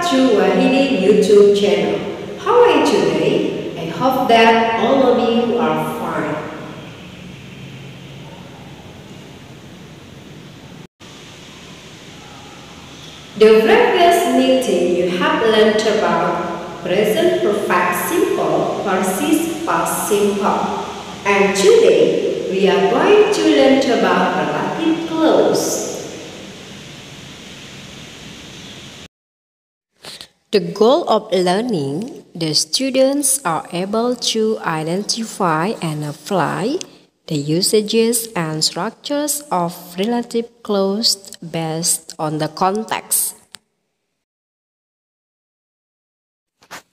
to Wahidi YouTube channel. How are you today? I hope that all of you are fine. The previous meeting you have learned about present perfect simple versus past simple. And today we are going to learn about relative clause. The goal of learning, the students are able to identify and apply the usages and structures of relative clause based on the context.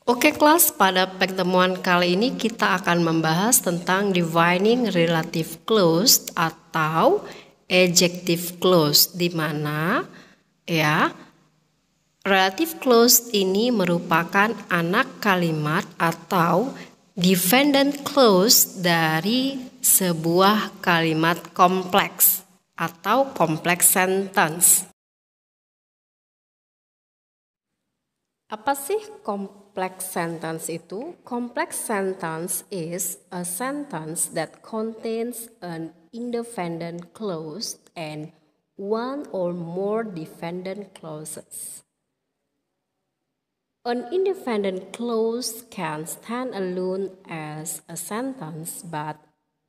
Oke kelas, pada pertemuan kali ini kita akan membahas tentang defining relative clause atau adjective clause, di mana relative clause ini merupakan anak kalimat atau dependent clause dari sebuah kalimat kompleks atau complex sentence. Apa sih complex sentence itu? Complex sentence is a sentence that contains an independent clause and one or more dependent clauses. An independent clause can stand alone as a sentence, but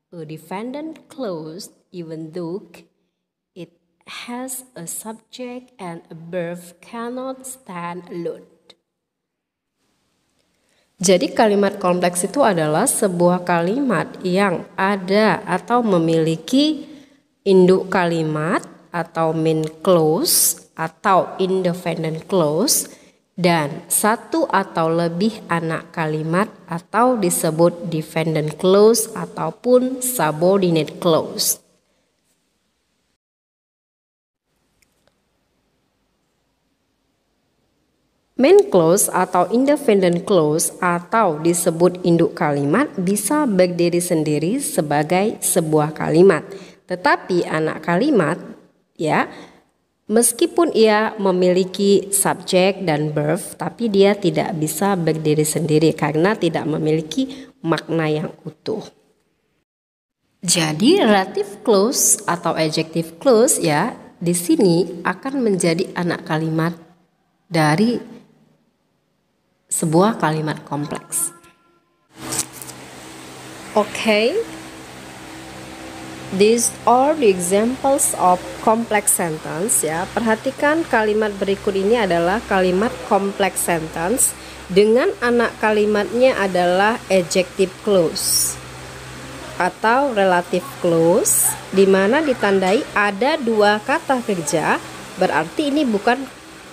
a dependent clause, even though it has a subject and a verb, cannot stand alone. Jadi kalimat kompleks itu adalah sebuah kalimat yang ada atau memiliki induk kalimat atau main clause atau independent clause dan satu atau lebih anak kalimat atau disebut dependent clause ataupun subordinate clause. Main clause atau independent clause atau disebut induk kalimat bisa berdiri sendiri sebagai sebuah kalimat. Tetapi anak kalimat meskipun ia memiliki subjek dan verb, tapi dia tidak bisa berdiri sendiri karena tidak memiliki makna yang utuh. Jadi relative clause atau adjective clause di sini akan menjadi anak kalimat dari sebuah kalimat kompleks. Okay. These are the examples of complex sentence Perhatikan kalimat berikut ini adalah kalimat complex sentence dengan anak kalimatnya adalah adjective clause atau relative clause, di mana ditandai ada dua kata kerja, berarti ini bukan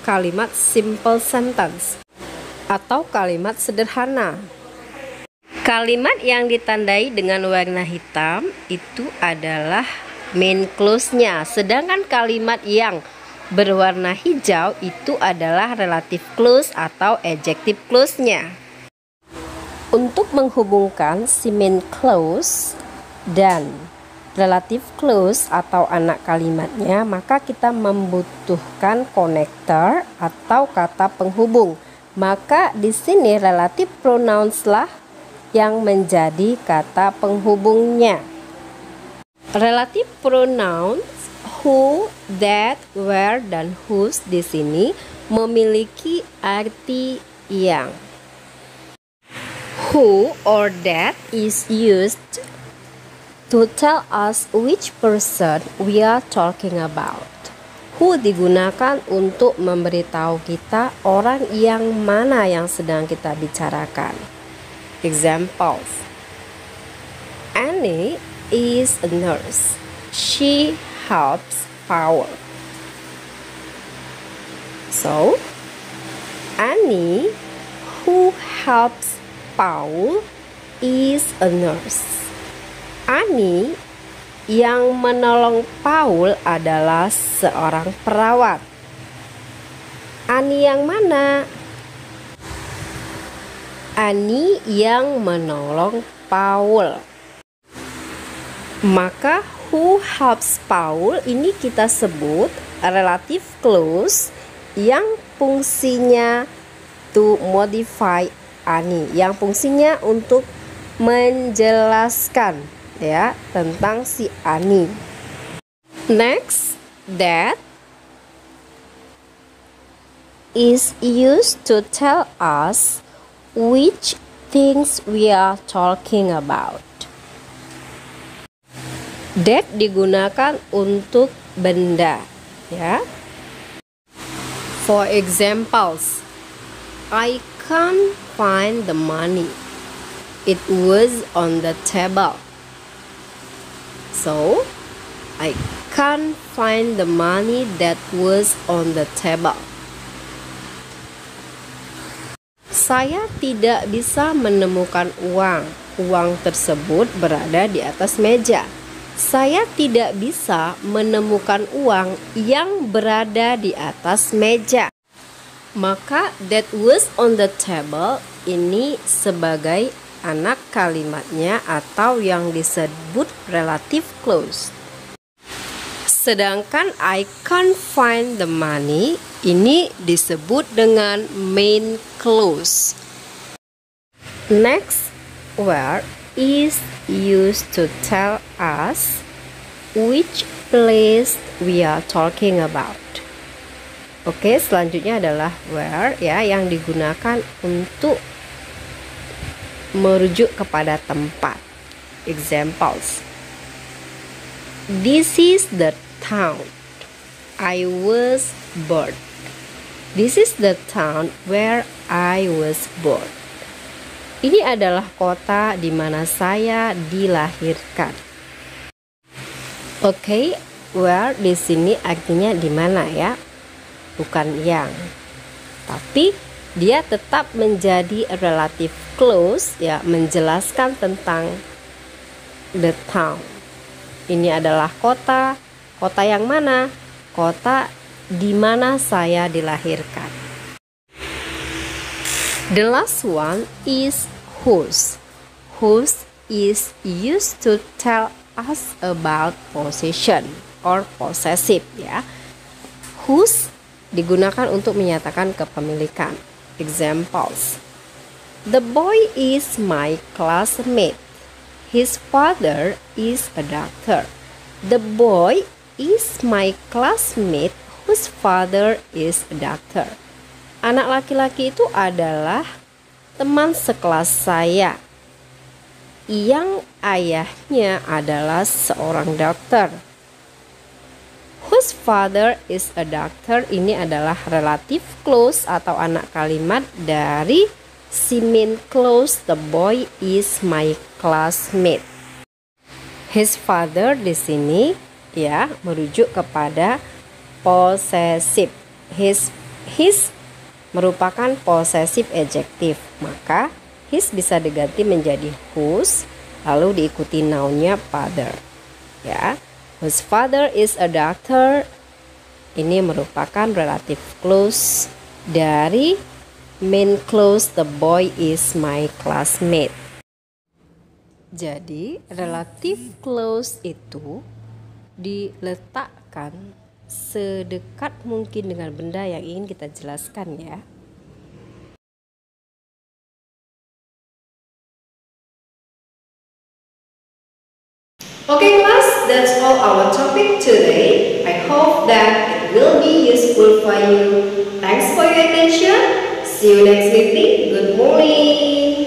kalimat simple sentence atau kalimat sederhana. Kalimat yang ditandai dengan warna hitam itu adalah main clause-nya, sedangkan kalimat yang berwarna hijau itu adalah relative clause atau adjective clause-nya. Untuk menghubungkan si main clause dan relative clause atau anak kalimatnya, maka kita membutuhkan connector atau kata penghubung. Maka di sini relative pronouns lah yang menjadi kata penghubungnya. Relative pronouns who, that, where, dan whose di sini memiliki arti yang. Who or that is used to tell us which person we are talking about. Who digunakan untuk memberitahu kita orang yang mana yang sedang kita bicarakan. Examples. Annie is a nurse. She helps Paul. So, Annie who helps Paul is a nurse. Annie yang menolong Paul adalah seorang perawat. Annie yang mana? Annie yang menolong Paul. Maka who helps Paul ini kita sebut relative clause yang fungsinya to modify Ani, yang fungsinya untuk menjelaskan ya tentang si Ani. Next, that is used to tell us which things we are talking about. That digunakan untuk benda ya. For examples, I can't find the money. It was on the table. So, I can't find the money that was on the table. Saya tidak bisa menemukan uang. Uang tersebut berada di atas meja. Saya tidak bisa menemukan uang yang berada di atas meja. Maka that was on the table ini sebagai anak kalimatnya atau yang disebut relative clause. Sedangkan I can't find the money ini disebut dengan main clause. Next, where is used to tell us which place we are talking about. Oke, selanjutnya adalah where ya, yang digunakan untuk merujuk kepada tempat. Examples. This is the town I was born. This is the town where I was born. Ini adalah kota di mana saya dilahirkan. Oke, where di sini artinya di mana ya? Bukan yang, tapi dia tetap menjadi relative clause ya, menjelaskan tentang the town. Ini adalah kota. Kota yang mana? Kota di mana saya dilahirkan. The last one is whose. Whose is used to tell us about possession or possessive ya. Whose digunakan untuk menyatakan kepemilikan. Examples. The boy is my classmate. His father is a doctor. The boy is my classmate whose father is a doctor. Anak laki-laki itu adalah teman sekelas saya yang ayahnya adalah seorang dokter. Whose father is a doctor ini adalah relative clause atau anak kalimat dari si main clause the boy is my classmate. His father di sini ya merujuk kepada possessive. His merupakan possessive adjective, maka his bisa diganti menjadi whose lalu diikuti nounnya father ya. Whose father is a doctor ini merupakan relative clause dari main clause the boy is my classmate. Jadi relative clause itu diletakkan sedekat mungkin dengan benda yang ingin kita jelaskan ya. Okay class, that's all our topic today. I hope that it will be useful for you. Thanks for your attention. See you next meeting. Good morning.